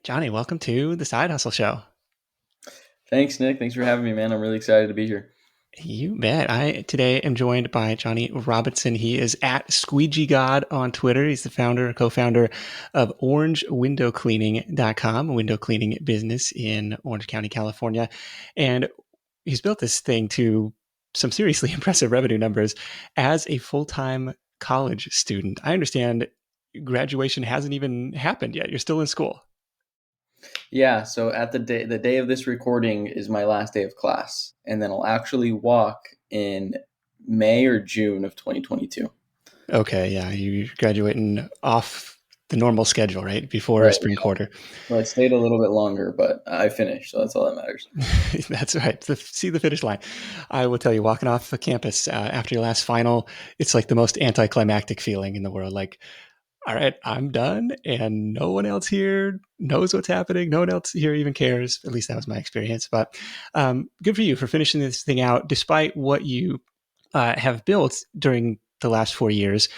Johnny, welcome to the Side Hustle Show. Thanks, Nick. Thanks for having me, man. I'm really excited to be here. You bet. I today am joined by Johnny Robinson. He is at Squeegee God on Twitter. He's the founder, co-founder of OrangeWindowCleaning.com, a window cleaning business in Orange County, California. And he's built this thing to some seriously impressive revenue numbers as a full-time college student. I understand graduation hasn't even happened yet. You're still in school. Yeah, so at the day of this recording is my last day of class, and then I'll actually walk in May or June of 2022. Okay, yeah, you're graduating off the normal schedule, right? Before Right. spring quarter. Well, I stayed a little bit longer, but I finished, so that's all that matters. That's right. See the finish line. I will tell you, walking off the campus after your last final, it's like the most anticlimactic feeling in the world. Like, all right, I'm done, and no one else here knows what's happening. No one else here even cares. At least that was my experience. But good for you for finishing this thing out, despite what you have built during the last 4 years.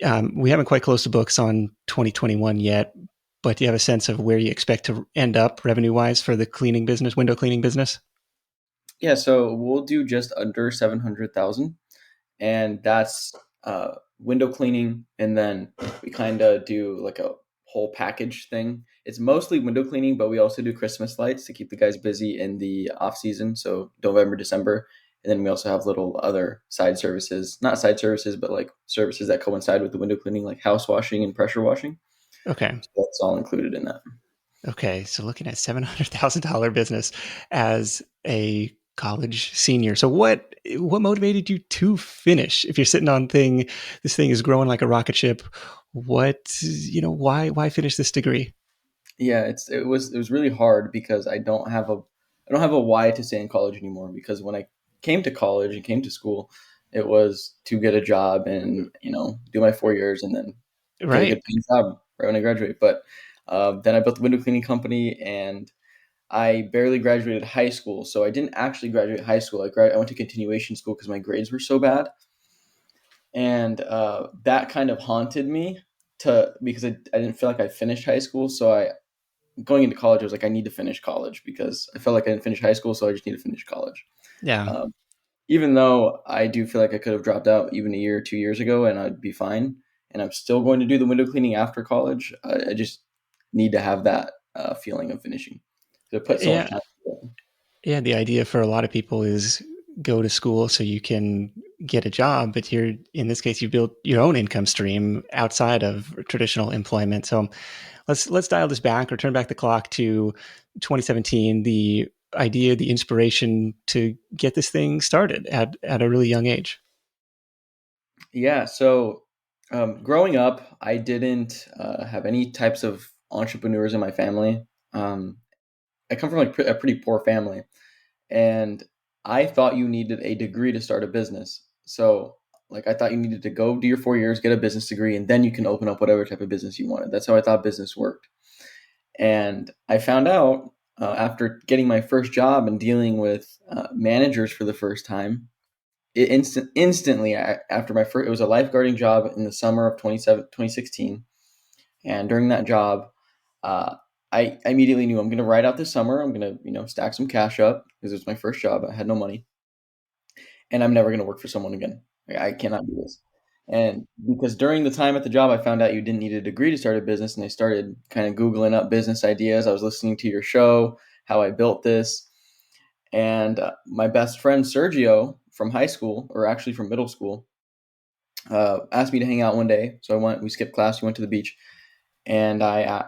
We haven't quite closed the books on 2021 yet, but do you have a sense of where you expect to end up revenue wise for the cleaning business, window cleaning business? Yeah, so we'll do just under 700,000, and that's window cleaning, and then we kind of do like a whole package thing. It's mostly window cleaning, but we also do Christmas lights to keep the guys busy in the off season, so November, December. And then we also have little other side services, not side services, but like services that coincide with the window cleaning, like house washing and pressure washing. Okay. So that's all included in that. Okay. So looking at $700,000 business as a college senior. So what motivated you to finish? If you're sitting on this thing is growing like a rocket ship. Why finish this degree? Yeah, it was really hard because I don't have a why to stay in college anymore, because when I came to college and came to school, it was to get a job and do my 4 years and then get a Right. good paying job right when I graduate. But then I built the window cleaning company, and I barely graduated high school, so I didn't actually graduate high school. I went to continuation school because my grades were so bad, and that kind of haunted me to because I didn't feel like I finished high school. So I going into college, I was like, I need to finish college because I felt like I didn't finish high school, so I just need to finish college. Yeah. Um, Even though I do feel like I could have dropped out even a year or 2 years ago and I'd be fine, and I'm still going to do the window cleaning after college, I just need to have that feeling of finishing. So I put so much Yeah. time into it. Yeah, the idea for a lot of people is go to school so you can get a job, but here in this case you build your own income stream outside of traditional employment. So let's dial this back or turn back the clock to 2017, the idea, the inspiration to get this thing started at a really young age. Yeah. So growing up, I didn't have any types of entrepreneurs in my family. Um, I come from like a pretty poor family, and I thought you needed a degree to start a business. So, like, I thought you needed to go do your 4 years, get a business degree, and then you can open up whatever type of business you wanted. That's how I thought business worked. And I found out after getting my first job and dealing with managers for the first time, instantly after my first, it was a lifeguarding job in the summer of 2016. And during that job, uh, I immediately knew I'm going to ride out this summer. I'm going to, stack some cash up because it was my first job. I had no money, and I'm never going to work for someone again. Like, I cannot do this. And because during the time at the job, I found out you didn't need a degree to start a business, and I started kind of Googling up business ideas. I was listening to your show, how I built this. And my best friend, Sergio, from high school, or actually from middle school, asked me to hang out one day. So I went, we skipped class, we went to the beach, and I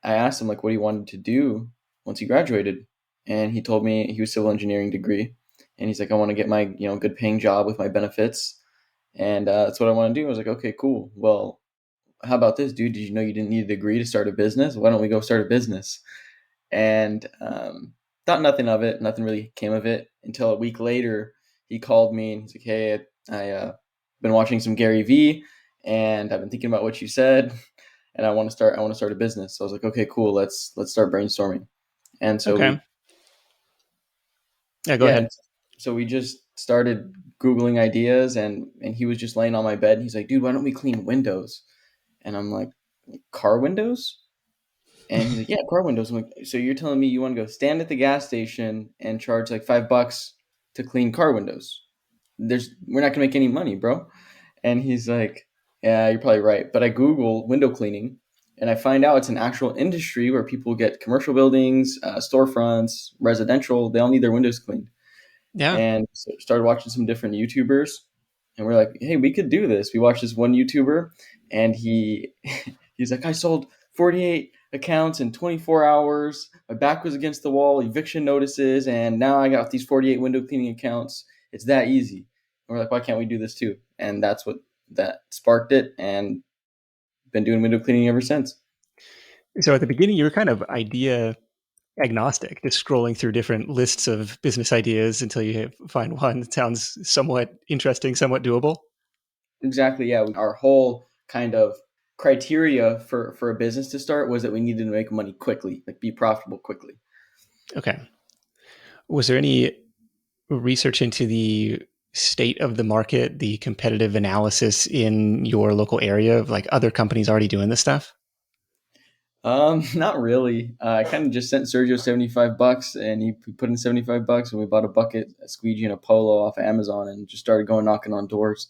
asked him like what he wanted to do once he graduated, and he told me he was civil engineering degree, and he's like, I want to get my good paying job with my benefits, and that's what I want to do. I was like, okay, cool. Well, how about this, dude? Did you know you didn't need a degree to start a business? Why don't we go start a business? And thought nothing of it. Nothing really came of it until a week later. He called me and he's like, hey, I been watching some Gary Vee, and I've been thinking about what you said, and I want to start a business. So I was like, okay, cool. Let's start brainstorming. And so Okay. we Yeah, go yeah, ahead. and so we just started googling ideas, and he was just laying on my bed and he's like, dude, why don't we clean windows? And I'm like, car windows? And he's like, yeah, car windows. I'm like, so you're telling me you want to go stand at the gas station and charge like $5 to clean car windows? We're not gonna make any money, bro. And he's like, yeah, you're probably right. But I Google window cleaning and I find out it's an actual industry where people get commercial buildings, storefronts, residential, they all need their windows cleaned. Yeah. And so started watching some different YouTubers. And we're like, hey, we could do this. We watched this one YouTuber and he's like, I sold 48 accounts in 24 hours. My back was against the wall, eviction notices, and now I got these 48 window cleaning accounts. It's that easy. And we're like, why can't we do this too? And that's what that sparked it, and been doing window cleaning ever since. So at the beginning, you were kind of idea agnostic, just scrolling through different lists of business ideas until you find one that sounds somewhat interesting, somewhat doable. Exactly. Yeah. Our whole kind of criteria for a business to start was that we needed to make money quickly, like be profitable quickly. Okay. Was there any research into the state of the market, the competitive analysis in your local area of like other companies already doing this stuff? Not really. I kind of just sent Sergio $75, and he put in $75, and we bought a bucket, a squeegee, and a polo off of Amazon, and just started going knocking on doors.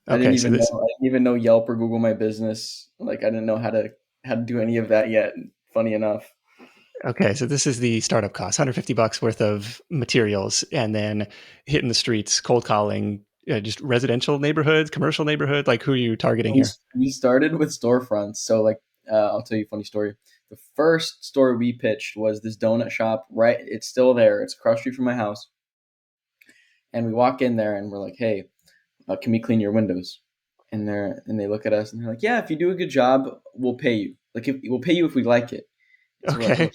Okay, so this I didn't even know Yelp or Google My Business. Like I didn't know how to do any of that yet. Funny enough. okay, so this is the startup cost, $150 worth of materials, and then hitting the streets, cold calling, just residential neighborhoods, commercial neighborhood. Like, who are you targeting We here? we started with storefronts. So like, I'll tell you a funny story. The first store we pitched was this donut shop. Right, it's still there. It's across the street from my house. And we walk in there, and we're like, "Hey, can we clean your windows?" And they look at us, and they're like, "Yeah, if you do a good job, we'll pay you. Like, we'll pay you if we like it." So we're like, Okay,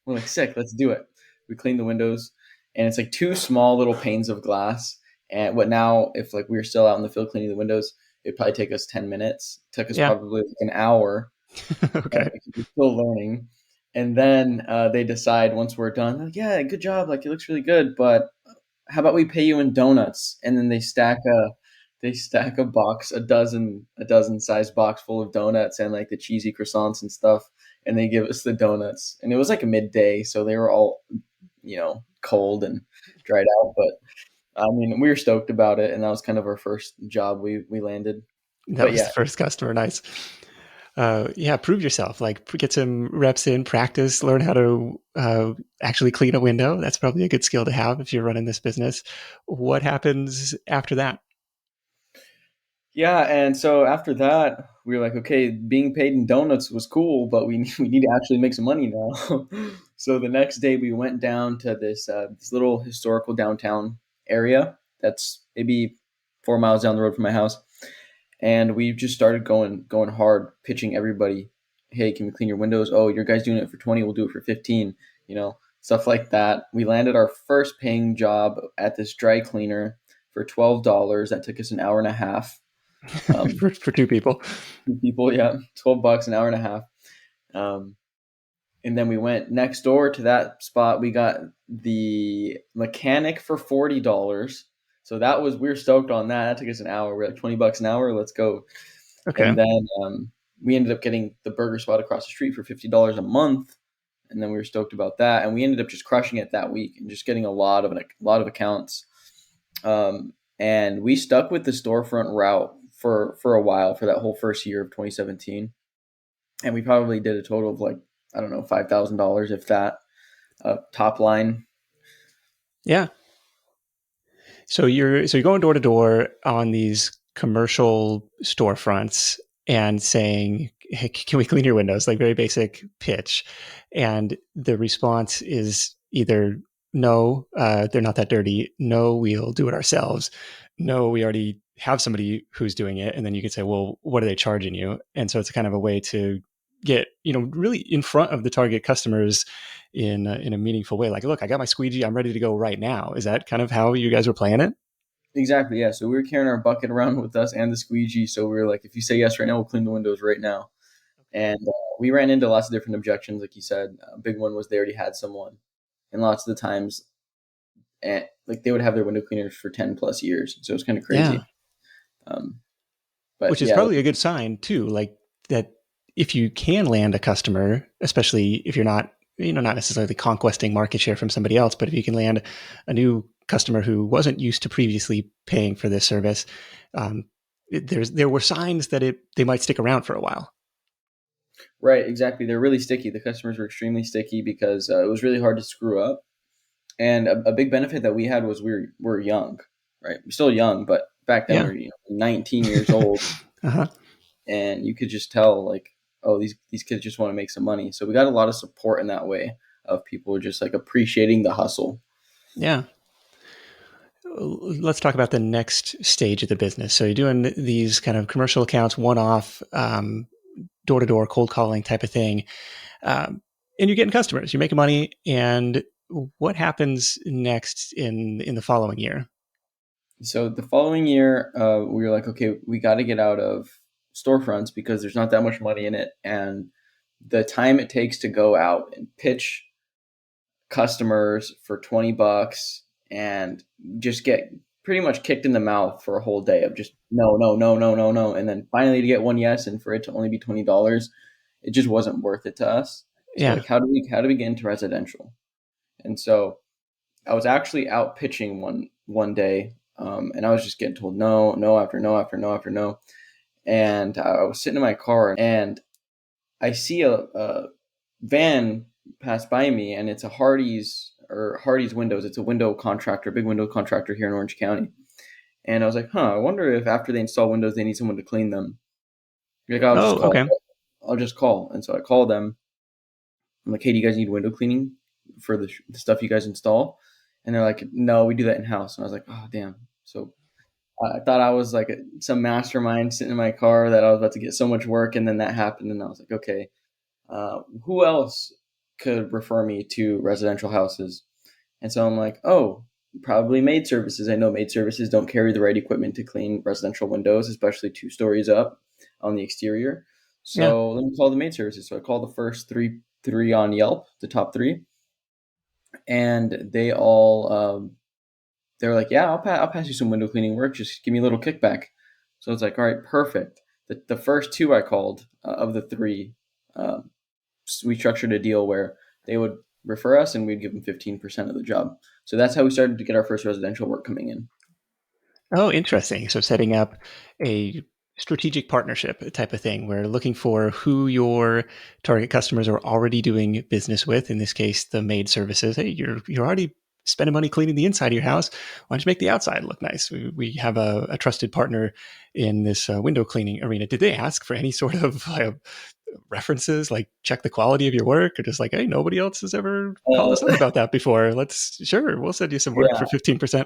we're like, sick. Let's do it. We clean the windows, and it's like two small little panes of glass. And what now? If like we were still out in the field cleaning the windows, it'd probably take us 10 minutes. It took us yeah, probably like an hour okay, because we're still learning. And then they decide once we're done, like, yeah, good job. Like it looks really good, but how about we pay you in donuts? And then they stack a box, a dozen size box full of donuts and like the cheesy croissants and stuff, and they give us the donuts. And it was like a midday, so they were all, cold and dried out. But I mean, we were stoked about it, and that was kind of our first job we landed. that But was yeah, the first customer. Nice. Yeah, prove yourself. Like, get some reps in, practice, learn how to actually clean a window. That's probably a good skill to have if you're running this business. What happens after that? yeah, and so after that, we were like, okay, being paid in donuts was cool, but we need to actually make some money now. So the next day, we went down to this little historical downtown area that's maybe 4 miles down the road from my house, and we just started going hard, pitching everybody, hey, can we clean your windows? Oh, your guy's doing it for 20, we'll do it for 15. Stuff like that. We landed our first paying job at this dry cleaner for $12. That took us an hour and a half. Um, For two people. Two people, yeah, $12 an hour and a half. Um, and then we went next door to that spot. We got the mechanic for $40. So we were stoked on that. That took us an hour. We're like $20 an hour. Let's go. And Okay. then we ended up getting the burger spot across the street for $50 a month. And then we were stoked about that. And we ended up just crushing it that week and just getting a lot of accounts. And we stuck with the storefront route for a while for that whole first year of 2017, and we probably did a total of like, I don't know, $5,000 if that, top line. Yeah. So you're going door to door on these commercial storefronts and saying, "Hey, can we clean your windows?" Like, very basic pitch, and the response is either no, they're not that dirty. No, we'll do it ourselves. No, we already have somebody who's doing it. And then you could say, well, what are they charging you? And so it's kind of a way to get really in front of the target customers in a meaningful way. Like, look, I got my squeegee. I'm ready to go right now. Is that kind of how you guys were playing it? Exactly, yeah. So we were carrying our bucket around with us and the squeegee. So we were like, if you say yes right now, we'll clean the windows right now. And we ran into lots of different objections, like you said. A big one was they already had someone, and lots of the times, like they would have their window cleaners for 10 plus years. So it was kind of Yeah, crazy. Um, but which is yeah, probably a good sign too. Like, that if you can land a customer, especially if you're not, not necessarily conquesting market share from somebody else, but if you can land a new customer who wasn't used to previously paying for this service, um, there were signs that they might stick around for a while. Right, exactly. They're really sticky. The customers were extremely sticky because it was really hard to screw up. And a big benefit that we had was we're young, right? We're still young, but back then we Yeah. were 19 years old, Uh-huh. and you could just tell like, oh, these kids just want to make some money. So we got a lot of support in that way of people just like appreciating the hustle. Yeah. Let's talk about the next stage of the business. So you're doing these kind of commercial accounts, one-off, door-to-door cold calling type of thing, and you're getting customers. You're making money, and what happens next in the following year? So the following year, we were like, okay, we got to get out of storefronts because there's not that much money in it, and the time it takes to go out and pitch customers for $20 and just get pretty much kicked in the mouth for a whole day of just no, no, no, no, no, no, and then finally to get one yes and for it to only be $20, it just wasn't worth it to us. So Yeah. like, how do we get into residential? And so I was actually out pitching one day, and I was just getting told no, no after no after no after no, and I was sitting in my car and I see a van pass by me, and it's a Hardy's Windows. It's a window contractor, big window contractor here in Orange County. And I was like, huh, I wonder if after they install windows, they need someone to clean them. Like, I'll just Oh, call. okay. I'll just call. And so I call them. I'm like, hey, do you guys need window cleaning for the stuff you guys install? And they're like, no, we do that in house. And I was like, oh, damn. So I thought I was like some mastermind sitting in my car that I was about to get so much work. And then that happened. And I was like, okay, who else could refer me to residential houses? And so I'm like, oh, probably maid services. I know maid services don't carry the right equipment to clean residential windows, especially 2 stories up on the exterior. Yeah. So let me call the maid services. So I called the first three on Yelp, the top three, and they were like, yeah, I'll pass you some window cleaning work. Just give me a little kickback. So it's like, all right, perfect. The first two I called of the three, um, we structured a deal where they would refer us and we'd give them 15% of the job. So that's how we started to get our first residential work coming in. Oh, interesting. So setting up a strategic partnership type of thing. We're looking for who your target customers are already doing business with. In this case, the maid services. Hey, you're already spending money cleaning the inside of your house. Why don't you make the outside look nice? We have a trusted partner in this window cleaning arena. Did they ask for any sort of references, like check the quality of your work, or just like, hey, nobody else has ever called us up Uh, about that before? Sure, we'll send you some work yeah. for 15%.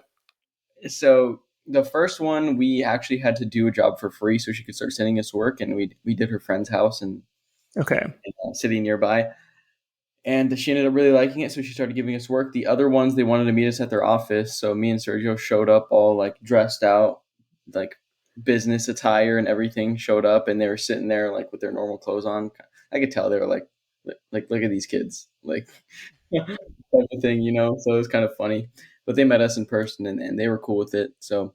So the first one, we actually had to do a job for free so she could start sending us work, and we did her friend's house and Okay. city nearby. And she ended up really liking it, so she started giving us work. The other ones, they wanted to meet us at their office, so me and Sergio showed up all like dressed out, like business attire and everything. Showed up, and they were sitting there like with their normal clothes on. I could tell they were like look at these kids, like type of thing, you know. So it was kind of funny, but they met us in person, and they were cool with it. So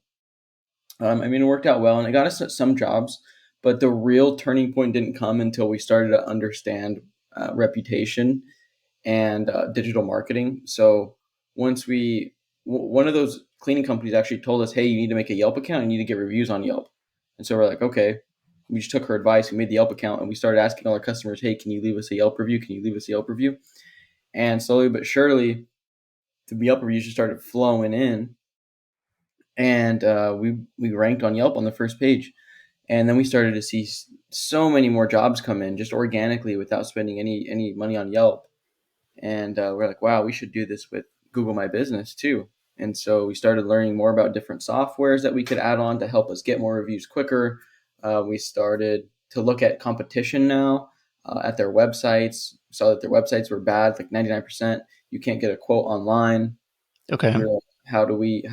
I mean, it worked out well, and it got us some jobs. But the real turning point didn't come until we started to understand reputation and digital marketing. So once one of those cleaning companies actually told us, hey, you need to make a Yelp account. You need to get reviews on Yelp. And so we're like, okay. We just took her advice. We made the Yelp account and we started asking all our customers, hey, can you leave us a Yelp review? Can you leave us a Yelp review? And slowly but surely, the Yelp reviews just started flowing in, and we ranked on Yelp on the first page. And then we started to see so many more jobs come in just organically without spending any money on Yelp. And we're like, wow, we should do this with Google My Business too. And so we started learning more about different softwares that we could add on to help us get more reviews quicker. We started to look at competition now at their websites. We saw that their websites were bad, like 99%. You can't get a quote online. Okay. We were like, how do we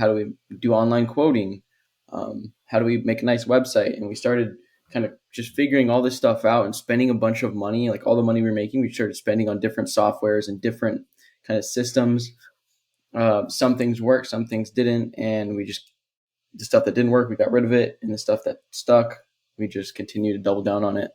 do online quoting? How do we make a nice website? And we started kind of just figuring all this stuff out and spending a bunch of money, like all the money we were making, we started spending on different softwares and different kind of systems. Some things worked, some things didn't, and we just the stuff that didn't work, we got rid of it, and the stuff that stuck, we just continued to double down on it.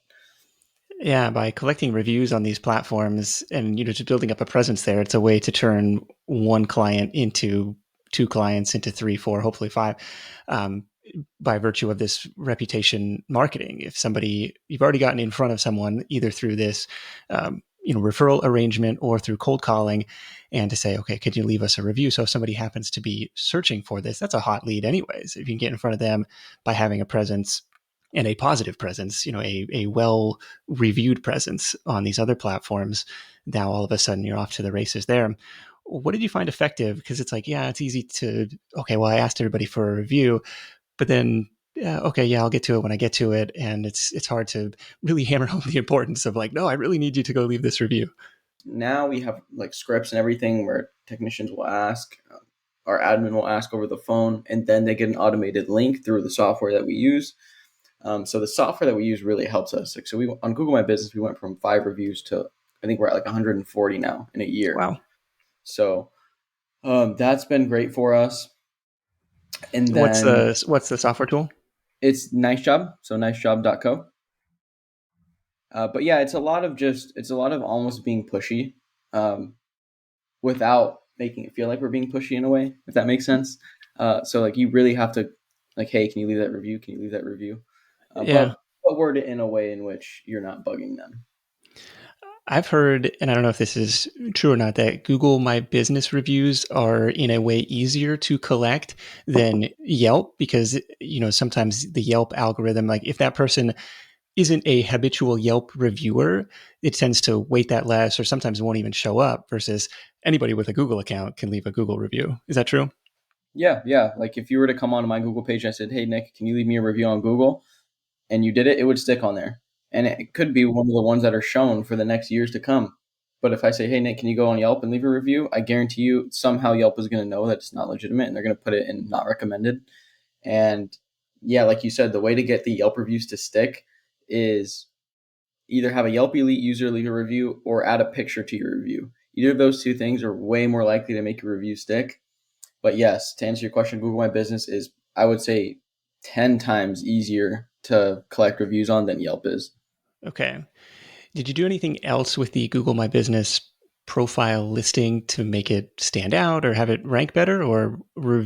Yeah, by collecting reviews on these platforms and just building up a presence there, it's a way to turn one client into two clients into three, four, hopefully five, um, by virtue of this reputation marketing. If somebody you've already gotten in front of someone either through this, referral arrangement or through cold calling, and to say, okay, could you leave us a review? So if somebody happens to be searching for this, that's a hot lead, anyways. If you can get in front of them by having a presence and a positive presence, a well reviewed presence on these other platforms, now all of a sudden you're off to the races there. What did you find effective? Because it's like, yeah, it's easy to, okay, well, I asked everybody for a review, but then, okay, yeah, I'll get to it when I get to it. And it's hard to really hammer home the importance of like, no, I really need you to go leave this review. Now we have like scripts and everything where technicians will ask, our admin will ask over the phone, and then they get an automated link through the software that we use. So the software that we use really helps us. Like, so we on Google My Business, we went from 5 reviews to I think we're at like 140 now in a year. Wow. So that's been great for us. And What's then the software tool? it's Nice Job, so nicejob.co. But yeah, it's a lot of almost being pushy, um, without making it feel like we're being pushy in a way, if that makes sense. So like you really have to like, hey, can you leave that review? Can you leave that review? Yeah. But word it in a way in which you're not bugging them. I've heard, and I don't know if this is true or not, that Google My Business reviews are in a way easier to collect than Yelp because, sometimes the Yelp algorithm, like if that person isn't a habitual Yelp reviewer, it tends to weight that less or sometimes won't even show up versus anybody with a Google account can leave a Google review. Is that true? Yeah, yeah. Like if you were to come onto my Google page and I said, hey, Nick, can you leave me a review on Google? And you did it, it would stick on there. And it could be one of the ones that are shown for the next years to come. But if I say, hey, Nick, can you go on Yelp and leave a review? I guarantee you somehow Yelp is going to know that it's not legitimate and they're going to put it in not recommended. And yeah, like you said, the way to get the Yelp reviews to stick is either have a Yelp Elite user leave a review or add a picture to your review. Either of those two things are way more likely to make your review stick. But yes, to answer your question, Google My Business is, I would say, 10 times easier to collect reviews on than Yelp is. Okay. Did you do anything else with the Google My Business profile listing to make it stand out or have it rank better, or were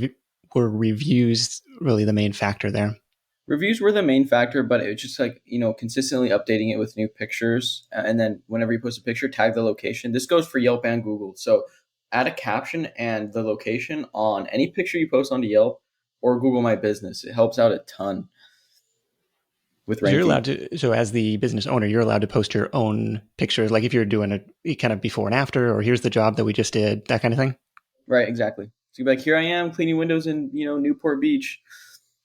reviews really the main factor there? Reviews were the main factor, but it was just like, consistently updating it with new pictures. And then whenever you post a picture, tag the location. This goes for Yelp and Google. So add a caption and the location on any picture you post onto Yelp or Google My Business. It helps out a ton with You're ranking. allowed to, so as the business owner, you're allowed to post your own pictures. Like if you're doing a kind of before and after, or here's the job that we just did, that kind of thing. Right, exactly. So you'd be like, here I am cleaning windows in, Newport Beach.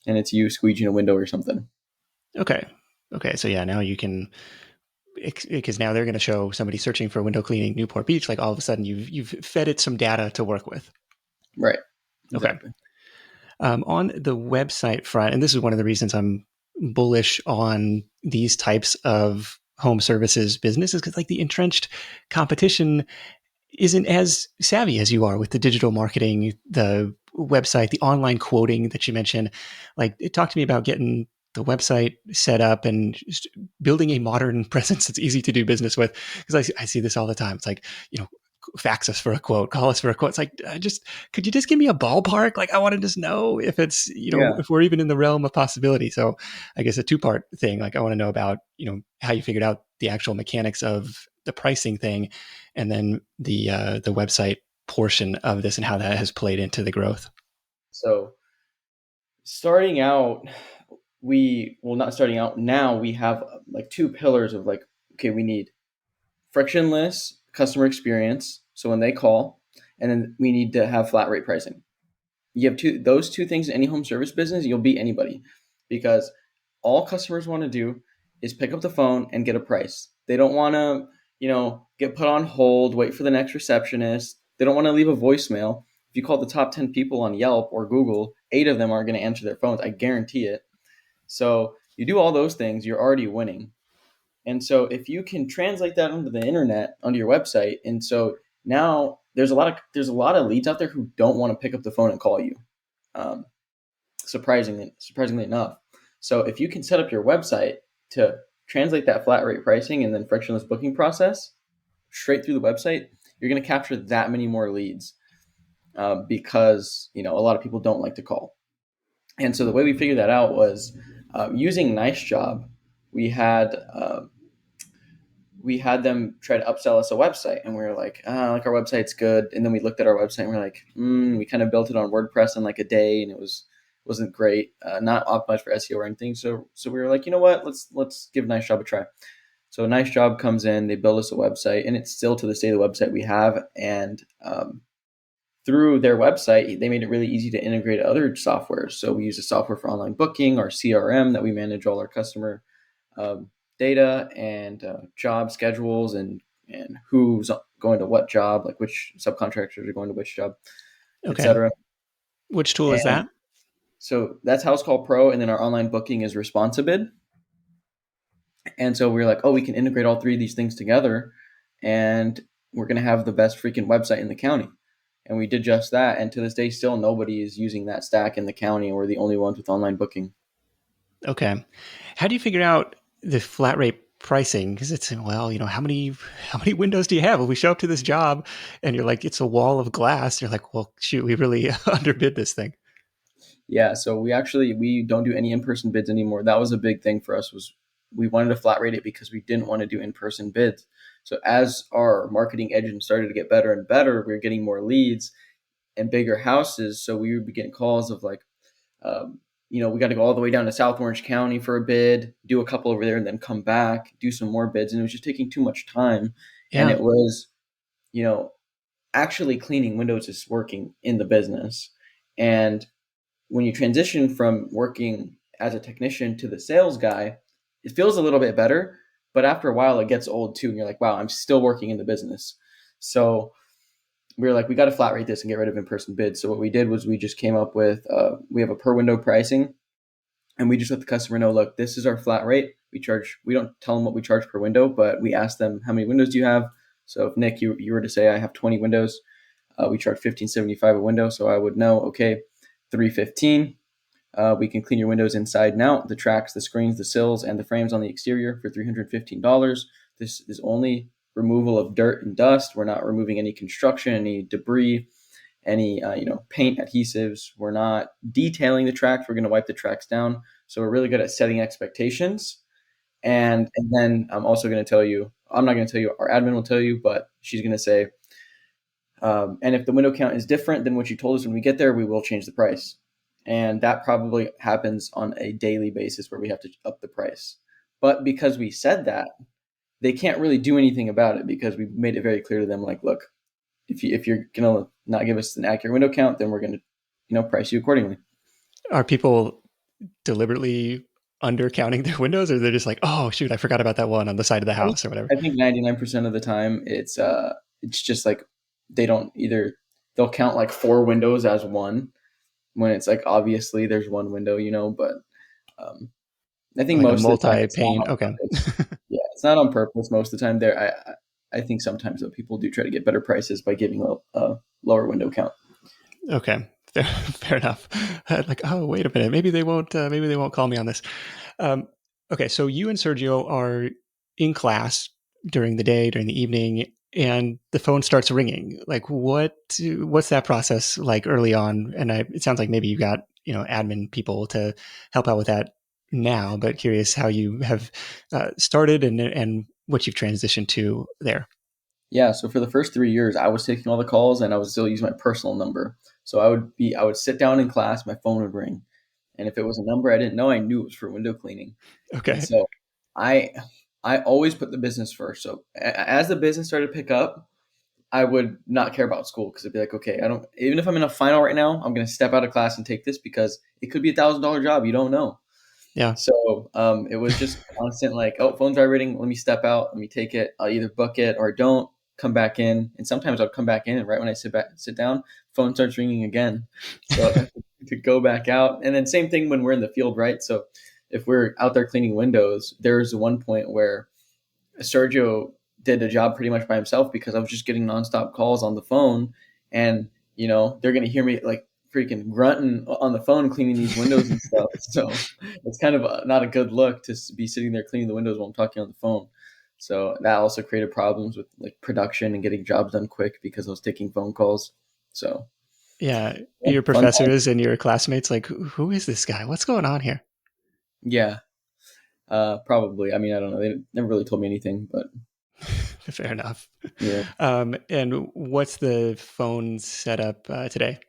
And it's you squeegeeing a window or something. Okay. Okay. So yeah, now you can, because now they're going to show somebody searching for window cleaning Newport Beach. Like all of a sudden you've fed it some data to work with. Right. Okay. Exactly. On the website front, and this is one of the reasons I'm bullish on these types of home services businesses, because like the entrenched competition isn't as savvy as you are with the digital marketing, the website, the online quoting that you mentioned. Like, talk to me about getting the website set up and just building a modern presence that's easy to do business with. Because I see this all the time. It's like, fax us for a quote, call us for a quote. It's like, could you just give me a ballpark? Like, I want to just know if it's, Yeah. if we're even in the realm of possibility. So I guess a two-part thing. Like, I want to know about, how you figured out the actual mechanics of the pricing thing, and then the website portion of this and how that has played into the growth. So starting out, not starting out now, we have like two pillars of like, okay, we need frictionless customer experience. So when they call, and then we need to have flat rate pricing. You have those two things in any home service business, you'll beat anybody because all customers want to do is pick up the phone and get a price. They don't want to, get put on hold, wait for the next receptionist. They don't want to leave a voicemail. If you call the top 10 people on Yelp or Google, 8 of them aren't going to answer their phones. I guarantee it. So you do all those things, you're already winning. And so if you can translate that onto the internet, onto your website, and so now there's a lot of leads out there who don't want to pick up the phone and call you. Um, surprisingly enough. So if you can set up your website to translate that flat rate pricing and then frictionless booking process straight through the website, you're going to capture that many more leads because a lot of people don't like to call. And so the way we figured that out was using Nice Job. We had we had them try to upsell us a website, and we were like, like our website's good. And then we looked at our website, and we are like, we kind of built it on WordPress in like a day, and it wasn't great, not optimized for SEO or anything. So we were like, you know what, let's give Nice Job a try. So Nice Job comes in, they build us a website, and it's still to this day the website we have. And through their website, they made it really easy to integrate other softwares. So we use a software for online booking, our CRM that we manage all our customer data and job schedules and who's going to what job, like which subcontractors are going to which job, Okay. etc. Which tool is And that? so that's House Call Pro, and then our online booking is Responsibid. And so we were like, oh, we can integrate all three of these things together, and we're going to have the best freaking website in the county. And we did just that. And to this day, still nobody is using that stack in the county. We're the only ones with online booking. Okay. How do you figure out the flat rate pricing? Because it's, well, how many windows do you have? If we show up to this job and you're like, it's a wall of glass, you're like, well, shoot, we really underbid this thing. Yeah, so we don't do any in-person bids anymore. That was a big thing for us, was we wanted to flat rate it because we didn't want to do in-person bids. So as our marketing engine started to get better and better, we were getting more leads and bigger houses. So we would be getting calls of like, we got to go all the way down to South Orange County for a bid, do a couple over there, and then come back, do some more bids. And it was just taking too much time. And Yeah. it was, you know, actually cleaning windows is working in the business. And when you transition from working as a technician to the sales guy, it feels a little bit better. But after a while, it gets old too. And you're like, wow, I'm still working in the business. So we were like, we got to flat rate this and get rid of in-person bids. So what we did was we just came up with, we have a per window pricing, and we just let the customer know, look, this is our flat rate. We don't tell them what we charge per window, but we ask them, how many windows do you have? So if Nick, you were to say, I have 20 windows, we charge $15.75 a window. So I would know, okay, $315. We can clean your windows inside and out, the tracks, the screens, the sills, and the frames on the exterior for $315. This is only removal of dirt and dust. We're not removing any construction, any debris, any paint adhesives. We're not detailing the tracks. We're going to wipe the tracks down. So we're really good at setting expectations. And then I'm also going to tell you, I'm not going to tell you, our admin will tell you, but she's going to say, and if the window count is different than what you told us when we get there, we will change the price. And that probably happens on a daily basis where we have to up the price. But because we said that, they can't really do anything about it because we made it very clear to them, like, look, if you're gonna not give us an accurate window count, then we're gonna, price you accordingly. Are people deliberately undercounting their windows, or they're just like, oh, shoot, I forgot about that one on the side of the I think house or whatever? I think 99% of the time it's just like they don't either, they'll count like four windows as one when it's like obviously there's one window, but um, I think Like a most of the time it's not multi-pane. on Okay. purpose. Yeah, it's not on purpose most of the time. I think sometimes though people do try to get better prices by giving a lower window count. Okay. Fair enough. Like, oh, wait a minute. Maybe they won't. Maybe they won't call me on this. Um, okay, so you and Sergio are in class during the day, during the evening, and the phone starts ringing. Like, what's that process like early on? And it sounds like maybe you got admin people to help out with that now. But curious how you have started and what you've transitioned to there. Yeah, so for the first 3 years, I was taking all the calls and I was still using my personal number. So I would sit down in class, my phone would ring, and if it was a number I didn't know, I knew it was for window cleaning. And Okay. so I I always put the business first. So as the business started to pick up, I would not care about school because I'd be like, okay, I don't. Even if I'm in a final right now, I'm going to step out of class and take this because it could be $1,000 job. You don't know. Yeah. So it was just constant like, oh, phone's vibrating. Let me step out. Let me take it. I'll either book it or don't. Come back in, and sometimes I'll come back in, and right when I sit down, phone starts ringing again. So I have to go back out, and then same thing when we're in the field, right? So if we're out there cleaning windows, there's one point where Sergio did a job pretty much by himself because I was just getting nonstop calls on the phone, and they're gonna hear me like freaking grunting on the phone cleaning these windows and stuff. So it's kind of not a good look to be sitting there cleaning the windows while I'm talking on the phone. So that also created problems with like production and getting jobs done quick because I was taking phone calls. So Yeah, yeah, your fun time. professors and your classmates like, who is this guy? What's going on here? Yeah, probably. I mean, I don't know. They never really told me anything, but Fair enough. yeah. And what's the phone setup today?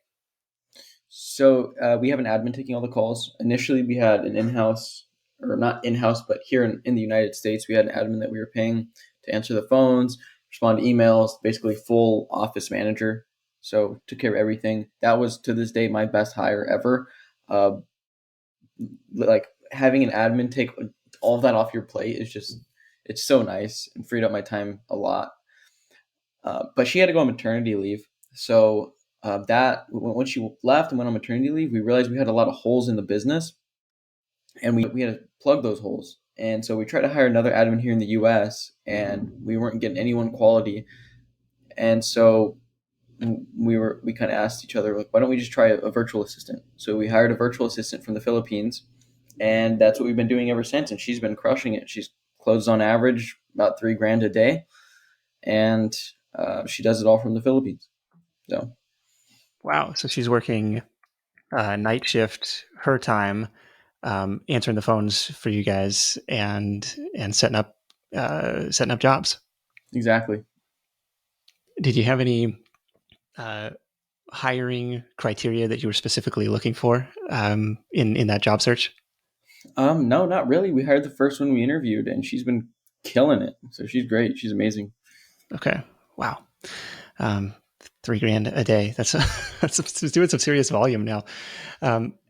So we have an admin taking all the calls. Initially, we had an in-house, or not in-house, but here in the United States, we had an admin that we were paying to answer the phones, respond to emails, basically full office manager. So took care of everything. That was to this day my best hire ever. Uh, like having an admin take all of that off your plate is just it's so nice and freed up my time a lot. But she had to go on maternity leave. So that when she left and went on maternity leave, we realized we had a lot of holes in the business, and we had to plug those holes. And so we tried to hire another admin here in the U.S., and we weren't getting anyone quality. And so we kind of asked each other like, why don't we just try a virtual assistant? So we hired a virtual assistant from the Philippines, and that's what we've been doing ever since. And she's been crushing it. She's closed on average about 3 grand a day, and she does it all from the Philippines. So Wow. So she's working night shift, her time, answering the phones for you guys and setting up jobs. exactly. Did you have any uh, hiring criteria that you were specifically looking for in that job search? No, not really. We hired the first one we interviewed, and she's been killing it. So she's great. She's amazing. Okay. Wow. Um, 3 grand a day. That's doing some serious volume now.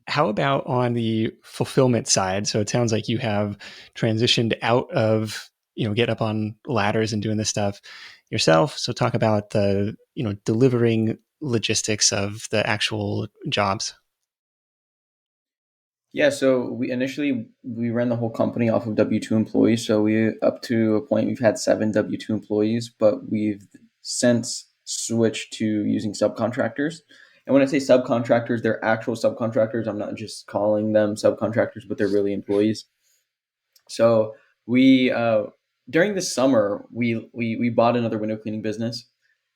How about on the fulfillment side? So it sounds like you have transitioned out of get up on ladders and doing this stuff yourself. So talk about the delivering logistics of the actual jobs. Yeah, so we ran the whole company off of W-2 employees. So we up to a point we've had 7 W-2 employees, but we've since switched to using subcontractors. And when I say subcontractors, they're actual subcontractors. I'm not just calling them subcontractors, but they're really employees. So we during the summer we bought another window cleaning business,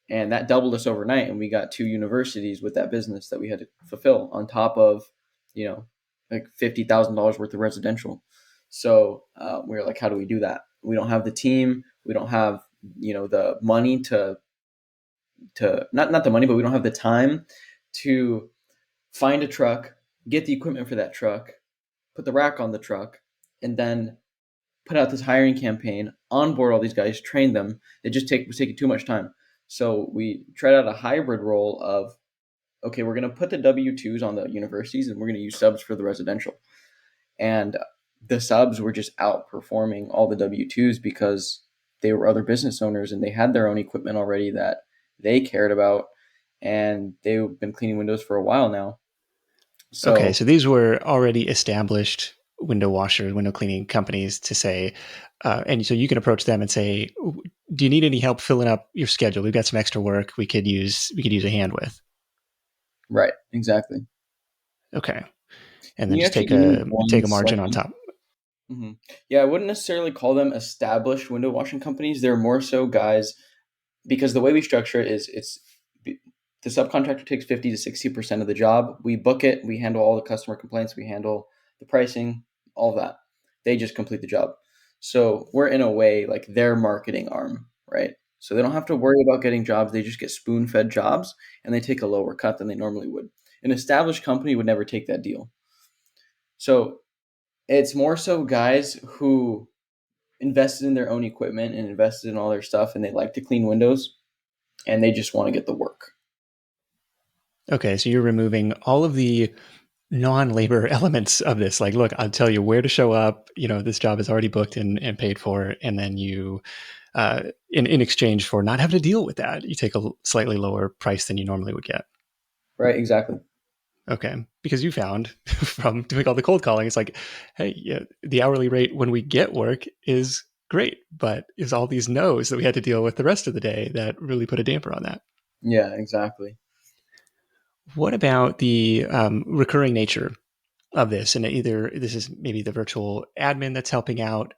and that doubled us overnight, and we got 2 universities with that business that we had to fulfill on top of you know like $50,000 worth of residential. So we were like, how do we do that? We don't have the team. We don't have the money to not the money, but we don't have the time to find a truck, get the equipment for that truck, put the rack on the truck, and then put out this hiring campaign, onboard all these guys, train them. It just was taking too much time. So we tried out a hybrid role of, okay, we're going to put the W-2s on the universities and we're going to use subs for the residential. And the subs were just outperforming all the W-2s because they were other business owners and they had their own equipment already that they cared about, and they've been cleaning windows for a while now. Okay, So so these were already established window washer, window cleaning companies to say, and so you can approach them and say, "Do you need any help filling up your schedule? We've got some extra work we could use a hand with." right, exactly. Okay, and And then you just actually take you need a take a ones like margin on top. hmm Yeah, I wouldn't necessarily call them established window washing companies. They're more so guys because the way we structure it is the subcontractor takes 50 to 60% of the job. We book it, we handle all the customer complaints, we handle the pricing, all of that. They just complete the job. So we're in a way like their marketing arm, right? So they don't have to worry about getting jobs. They just get spoon fed jobs and they take a lower cut than they normally would. An established company would never take that deal. So it's more so guys who invested in their own equipment and invested in all their stuff and they like to clean windows and they just want to get the work. Okay, so you're removing all of the non-labor elements of this. Like, look, I'll tell you where to show up. This job is already booked and paid for, and then you, in exchange for not having to deal with that, you take a slightly lower price than you normally would get. Right, exactly. Okay, because you found from doing all the cold calling, it's like, hey, yeah, the hourly rate when we get work is great, but is all these no's that we had to deal with the rest of the day that really put a damper on that. Yeah, exactly. What about the recurring nature of this? And either this is maybe the virtual admin that's helping out,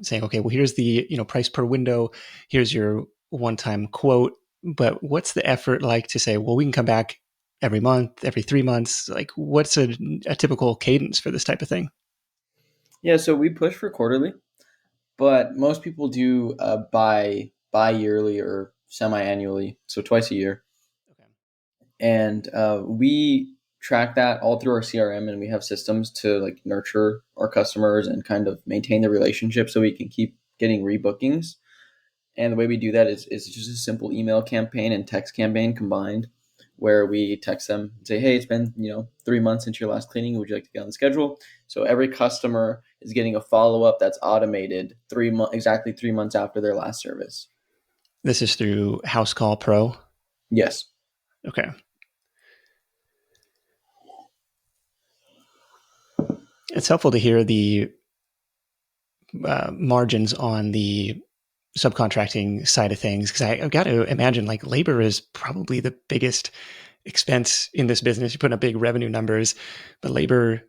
saying, okay, well, here's the price per window, here's your one-time quote, but what's the effort like to say, well, we can come back every month, every 3 months? Like, what's a typical cadence for this type of thing? Yeah, so we push for quarterly, but most people do bi-yearly or semi-annually, so twice a year. Okay. And we track that all through our CRM, and we have systems to like nurture our customers and kind of maintain the relationship so we can keep getting rebookings. And the way we do that is just a simple email campaign and text campaign combined, where we text them and say, hey, it's been 3 months since your last cleaning. Would you like to get on the schedule? So every customer is getting a follow up that's automated exactly 3 months after their last service. This is through House Call Pro. Yes. Okay. It's helpful to hear the margins on the subcontracting side of things, because I've got to imagine like labor is probably the biggest expense in this business. You put up big revenue numbers, but labor,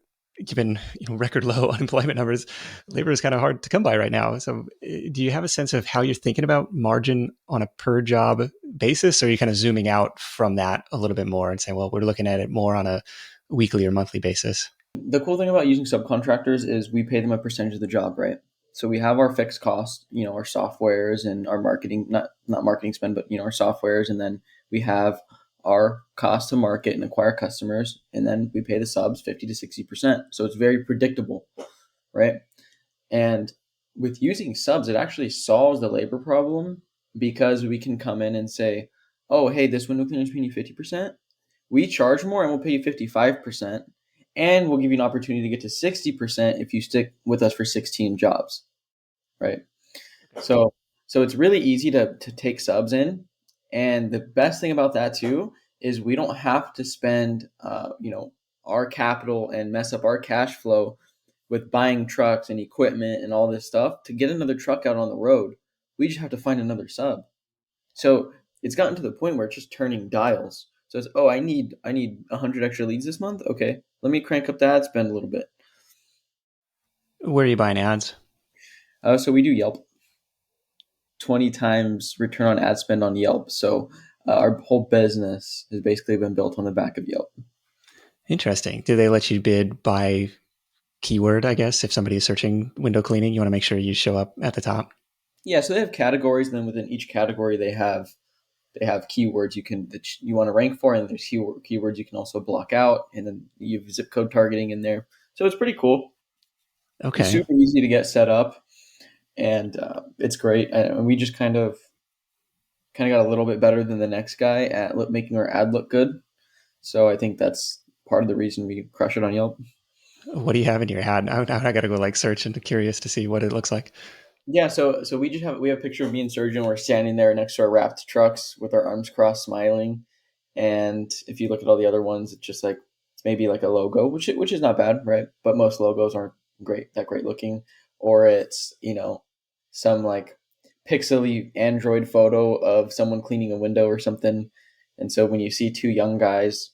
given record low unemployment numbers, labor is kind of hard to come by right now. So, do you have a sense of how you're thinking about margin on a per job basis, or are you kind of zooming out from that a little bit more and saying, well, we're looking at it more on a weekly or monthly basis? The cool thing about using subcontractors is we pay them a percentage of the job, right? So we have our fixed cost, our softwares and our marketing, not marketing spend, but our softwares, and then we have our cost to market and acquire customers, and then we pay the subs 50 to 60%. So it's very predictable, right? And with using subs, it actually solves the labor problem because we can come in and say, oh, hey, this window cleaner is paying you 50%. We charge more and we'll pay you 55%. And we'll give you an opportunity to get to 60% if you stick with us for 16 jobs, right? Okay. So it's really easy to take subs in. And the best thing about that too is we don't have to spend, our capital and mess up our cash flow with buying trucks and equipment and all this stuff to get another truck out on the road. We just have to find another sub. So it's gotten to the point where it's just turning dials. So it's, oh, I need 100 extra leads this month. Okay, let me crank up the ad spend a little bit. Where are you buying ads? So we do Yelp, 20 times return on ad spend on Yelp. So our whole business has basically been built on the back of Yelp. Interesting. Do they let you bid by keyword, I guess? If somebody is searching window cleaning, you want to make sure you show up at the top. Yeah, so they have categories, and then within each category they have keywords that you want to rank for, and there's keywords you can also block out, and then you have zip code targeting in there. So it's pretty cool. It's Okay. super easy to get set up, and it's great. And we just kind of got a little bit better than the next guy at making our ad look good. So I think that's part of the reason we crush it on Yelp. What do you have in your ad? Now I got to go like search and curious to see what it looks like. Yeah, so we have a picture of me and Surgeon. We're standing there next to our wrapped trucks with our arms crossed, smiling. And if you look at all the other ones, it's just like it's maybe like a logo, which is not bad, right? But most logos aren't great looking, or it's some like pixely Android photo of someone cleaning a window or something. And so when you see two young guys,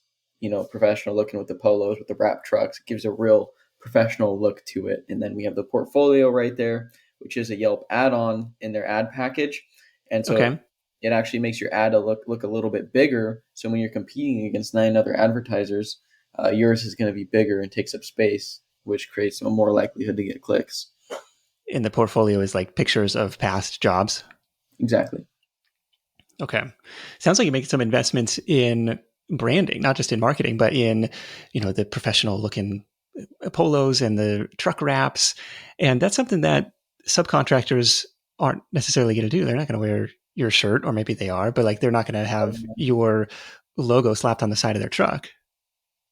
professional looking with the polos with the wrap trucks, it gives a real professional look to it. And then we have the portfolio right there, which is a Yelp add-on in their ad package. And so Okay. it actually makes your ad look a little bit bigger. So when you're competing against 9 other advertisers, yours is going to be bigger and takes up space, which creates a more likelihood to get clicks. And the portfolio is like pictures of past jobs. Exactly. Okay. Sounds like you're making some investments in branding, not just in marketing, but in, the professional looking polos and the truck wraps. And that's something that subcontractors aren't necessarily going to do. They're not going to wear your shirt, or maybe they are, but like they're not going to have your logo slapped on the side of their truck.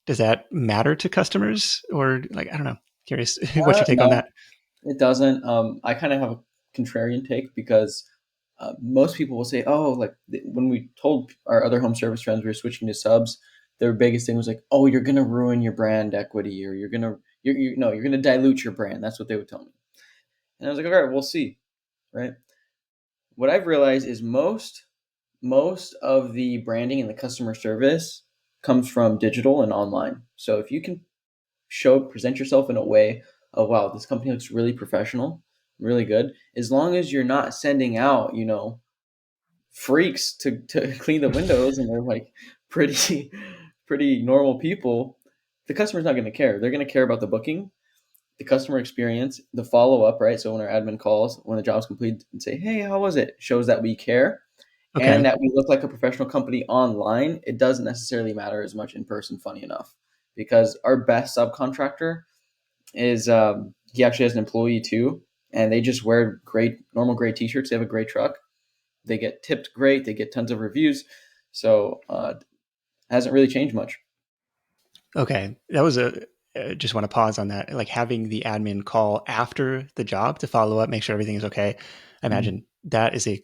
Does that matter to customers, or like, I don't know, curious what's your take on No, that? it doesn't. I kind of have a contrarian take because most people will say, "Oh, like when we told our other home service friends we were switching to subs, their biggest thing was like, oh, you're gonna ruin your brand equity, or you're gonna dilute your brand." That's what they would tell me, and I was like, "All right, we'll see." Right? What I've realized is most of the branding and the customer service comes from digital and online. So if you can present yourself in a way of, wow, this company looks really professional, really good, as long as you're not sending out, freaks to clean the windows and they're like pretty pretty normal people, the customer's not going to care. They're going to care about the booking, the customer experience, the follow up, right? So when our admin calls, when the job's complete, and say, "Hey, how was it?" shows that we care and Okay. that we look like a professional company online. It doesn't necessarily matter as much in person. Funny enough, because our best subcontractor is he actually has an employee too, and they just wear great normal gray t-shirts. They have a great truck. They get tipped great. They get tons of reviews. So hasn't really changed much. Okay. That was a just want to pause on that. Like having the admin call after the job to follow up, make sure everything is okay. I Mhm. imagine that is a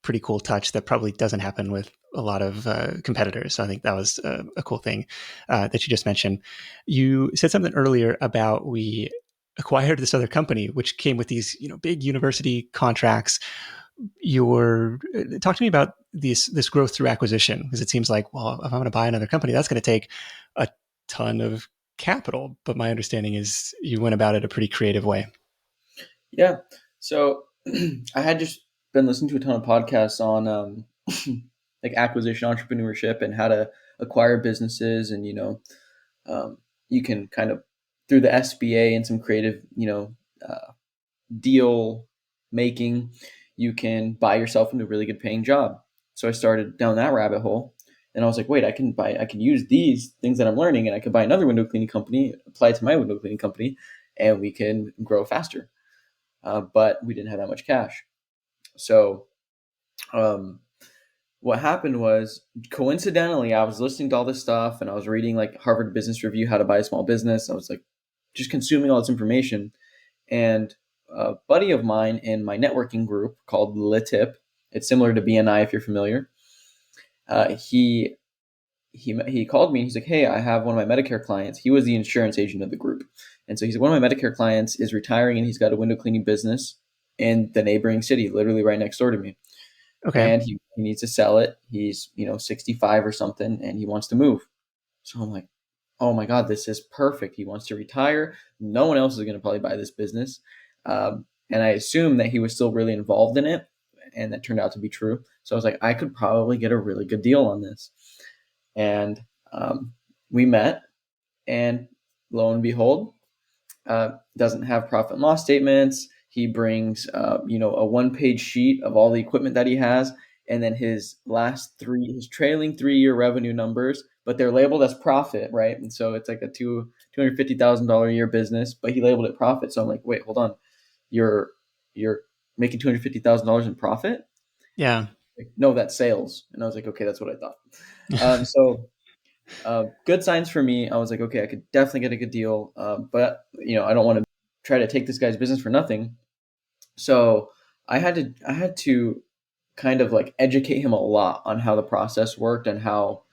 pretty cool touch that probably doesn't happen with a lot of competitors. So I think that was a cool thing that you just mentioned. You said something earlier about we acquired this other company, which came with these big university contracts. Your talk to me about this growth through acquisition, because it seems like, well, if I'm going to buy another company, that's going to take a ton of capital. But my understanding is you went about it a pretty creative way. Yeah. So I had just been listening to a ton of podcasts on like acquisition entrepreneurship and how to acquire businesses, and um, you can kind of through the SBA and some creative deal making, you can buy yourself into a really good paying job. So I started down that rabbit hole, and I was like, wait, I can use these things that I'm learning, and I could buy another window cleaning company, apply it to my window cleaning company, and we can grow faster. But we didn't have that much cash. So um, what happened was, coincidentally, I was listening to all this stuff and I was reading like Harvard Business Review, how to buy a small business. I was like just consuming all this information. And a buddy of mine in my networking group called Litip, it's similar to BNI if you're familiar. He called me and he's like, "Hey, I have one of my Medicare clients." He was the insurance agent of the group, and so he's like, "One of my Medicare clients is retiring, and he's got a window cleaning business in the neighboring city, literally right next door to me, Okay. and he needs to sell it. He's 65 or something, and he wants to move." So I'm like, "Oh my god, this is perfect. He wants to retire. No one else is going to probably buy this business." And I assumed that he was still really involved in it, and that turned out to be true. So I was like, I could probably get a really good deal on this. And we met, and lo and behold, doesn't have profit and loss statements. He brings, a one-page sheet of all the equipment that he has, and then his trailing 3 year revenue numbers, but they're labeled as profit, right? And so it's like a $250,000 a year business, but he labeled it profit. So I'm like, wait, hold on, you're making $250,000 in profit? Yeah. Like, no, that's sales. And I was like, okay, that's what I thought. So good signs for me. I was like, okay, I could definitely get a good deal, but I don't want to try to take this guy's business for nothing. So I had to kind of like educate him a lot on how the process worked and how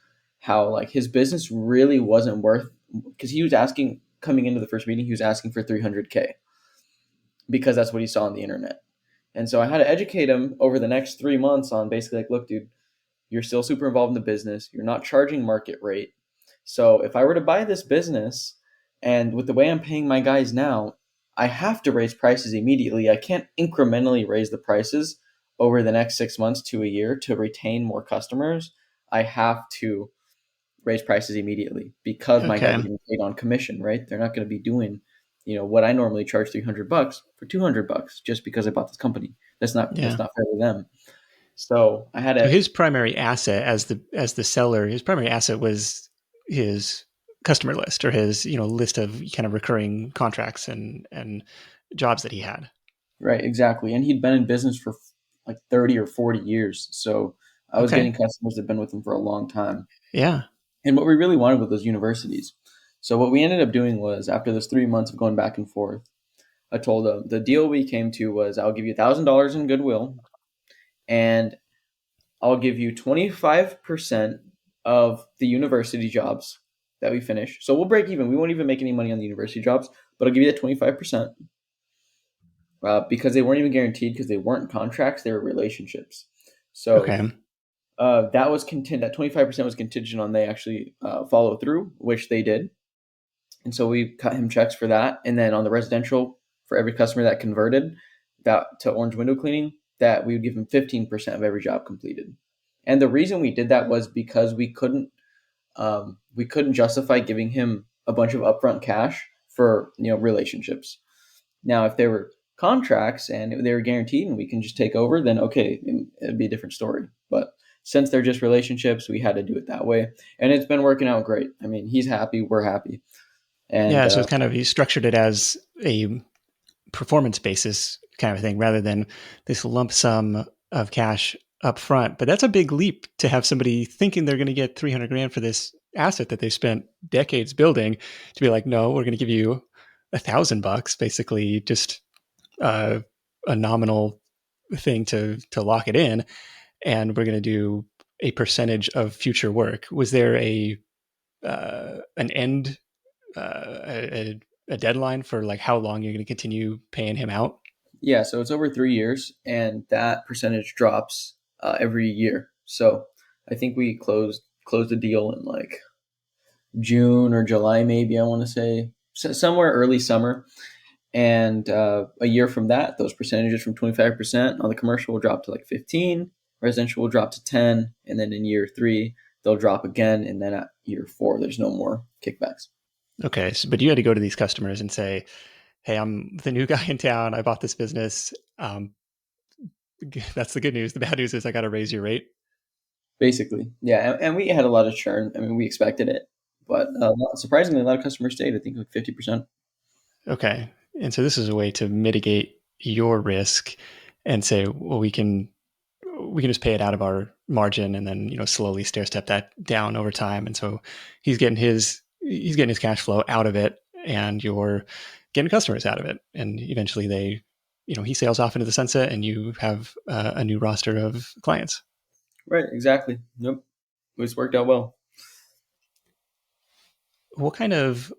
like his business really wasn't worth, because he was asking, coming into the first meeting, he was asking for 300K because that's what he saw on the internet. And so I had to educate him over the next 3 months on basically like, look, dude, you're still super involved in the business. You're not charging market rate. So if I were to buy this business, and with the way I'm paying my guys now, I have to raise prices immediately. I can't incrementally raise the prices over the next 6 months to a year to retain more customers. I have to raise prices immediately because my guys are Okay. getting paid on commission, right? They're not going to be doing, what I normally charge $300 for $200 just because I bought this company. That's Yeah. not fair to them. So I had So to. his primary asset as the seller, his primary asset was his customer list, or his list of kind of recurring contracts and jobs that he had. Right, exactly. And he'd been in business for like 30 or 40 years. So I was Okay. getting customers that had been with him for a long time. Yeah. And what we really wanted with those universities. So what we ended up doing was, after those 3 months of going back and forth, I told him the deal we came to was, I'll give you $1,000 in goodwill, and I'll give you 25% of the university jobs that we finish. So we'll break even. We won't even make any money on the university jobs, but I'll give you that 25%, because they weren't even guaranteed, because they weren't contracts, they were relationships. So Okay. That was contingent. That 25% was contingent on they actually follow through, which they did. And so we cut him checks for that. And then on the residential, for every customer that converted that to Orange Window Cleaning, that we would give him 15% of every job completed. And the reason we did that was because we couldn't justify giving him a bunch of upfront cash for relationships. Now, if they were contracts and they were guaranteed and we can just take over, then okay, it'd be a different story. But since they're just relationships, we had to do it that way, and it's been working out great. I mean, he's happy, we're happy, and Yeah, so it's kind of, you structured it as a performance basis kind of thing rather than this lump sum of cash up front. But that's a big leap to have somebody thinking they're going to get 300 grand for this asset that they spent decades building to be like, no, we're going to give you $1,000, basically just a nominal thing to lock it in, and we're going to do a percentage of future work. Was there a an end, a deadline for like how long you're going to continue paying him out? yeah, so it's over 3 years, and that percentage drops every year. So I think we closed the deal in like June or July, maybe I want to say somewhere early summer. And a year from that, those percentages from 25% on the commercial will drop to like 15, residential will drop to 10, and then in year three they'll drop again, and then at year four there's no more kickbacks. Okay, so, but you had to go to these customers and say, "Hey, I'm the new guy in town. I bought this business. That's the good news. The bad news is I got to raise your rate." Basically, yeah, and we had a lot of churn. I mean, we expected it, but surprisingly, a lot of customers stayed. I think like 50%. Okay, and so this is a way to mitigate your risk and say, well, we can just pay it out of our margin and then slowly stair step that down over time. And so he's getting his cash flow out of it, and you're getting customers out of it, and eventually he sails off into the sunset, and you have a new roster of clients. Right, exactly. Yep, it's worked out well. What kind of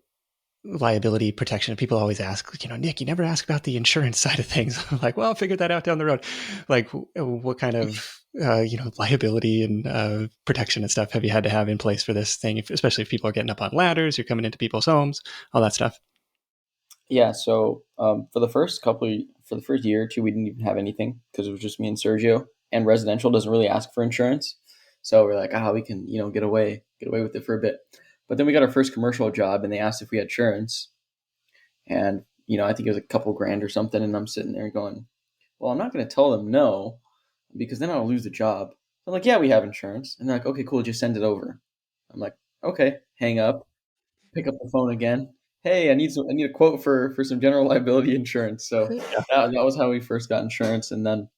liability protection? People always ask, Nick, you never ask about the insurance side of things. I'm like, well, I'll figure that out down the road. Like, what kind of liability and protection and stuff have you had to have in place for this thing, especially if people are getting up on ladders, you're coming into people's homes, all that stuff? Yeah, so for the first year or two, we didn't even have anything because it was just me and Sergio. And residential doesn't really ask for insurance, so we're like, we can get away with it for a bit. But then we got our first commercial job, and they asked if we had insurance, and I think it was a couple grand or something. And I'm sitting there going, well, I'm not going to tell them no because then I'll lose the job. I'm like, yeah, we have insurance, and they're like, okay, cool, just send it over. I'm like, okay, hang up, pick up the phone again. Hey, I need a quote for some general liability insurance. So Yeah. that was how we first got insurance, and then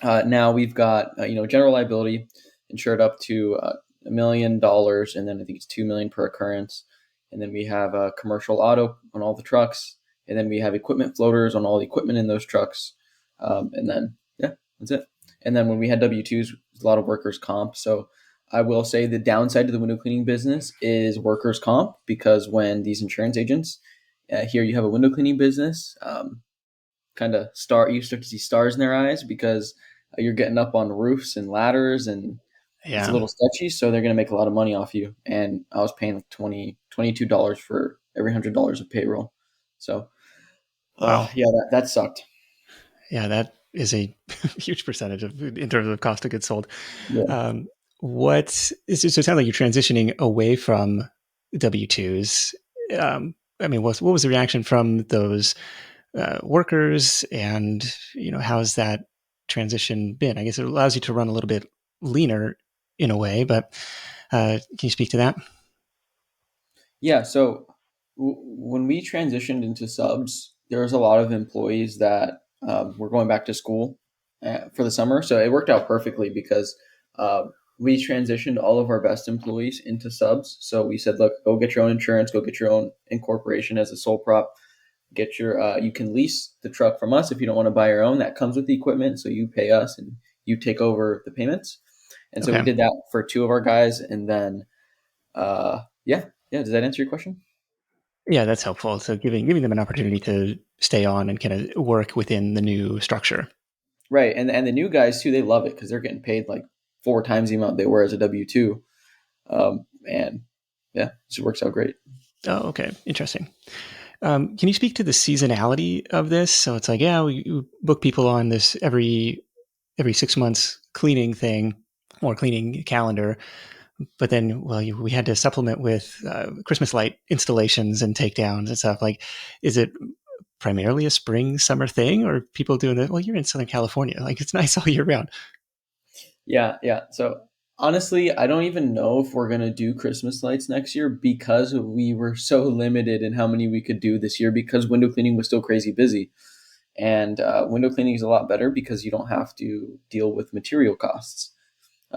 now we've got general liability insured up to $1 million, and then I think it's 2 million per occurrence, and then we have commercial auto on all the trucks, and then we have equipment floaters on all the equipment in those trucks, and then yeah, that's it. And then when we had W-2s, a lot of workers comp. So I will say the downside to the window cleaning business is workers comp, because when these insurance agents hear you have a window cleaning business, you start to see stars in their eyes because you're getting up on roofs and ladders, and it's a Yeah. little sketchy. So they're going to make a lot of money off you. And I was paying like $22 for every $100 of payroll. So Wow. yeah, that sucked. Yeah, that is a huge percentage in terms of cost of goods sold. Yeah. Um, so it sounds like you're transitioning away from W-2s. I mean, what was the reaction from those workers, and how's that transition been? I guess it allows you to run a little bit leaner in a way, but can you speak to that? Yeah. So when we transitioned into subs, there was a lot of employees that were going back to school for the summer. So it worked out perfectly because uh, we transitioned all of our best employees into subs. So we said, look, go get your own insurance, go get your own incorporation as a sole prop. Get your you can lease the truck from us if you don't want to buy your own. That comes with the equipment, so you pay us and you take over the payments. And so we Okay. did that for two of our guys, and then yeah. Does that answer your question? Yeah, that's helpful. So giving them an opportunity to stay on and kind of work within the new structure. Right, and the new guys too, they love it because they're getting paid like four times the amount they were as a W-2. And yeah, it just works out great. Oh, okay. Interesting. Can you speak to the seasonality of this? So it's like, yeah, we book people on this every 6 months cleaning thing or cleaning calendar, but then, well, we had to supplement with Christmas light installations and takedowns and stuff. Like, is it primarily a spring summer thing, or people doing it? Well, you're in Southern California, like it's nice all year round. Yeah, yeah. So honestly, I don't even know if we're gonna do Christmas lights next year because we were so limited in how many we could do this year because window cleaning was still crazy busy. And window cleaning is a lot better because you don't have to deal with material costs.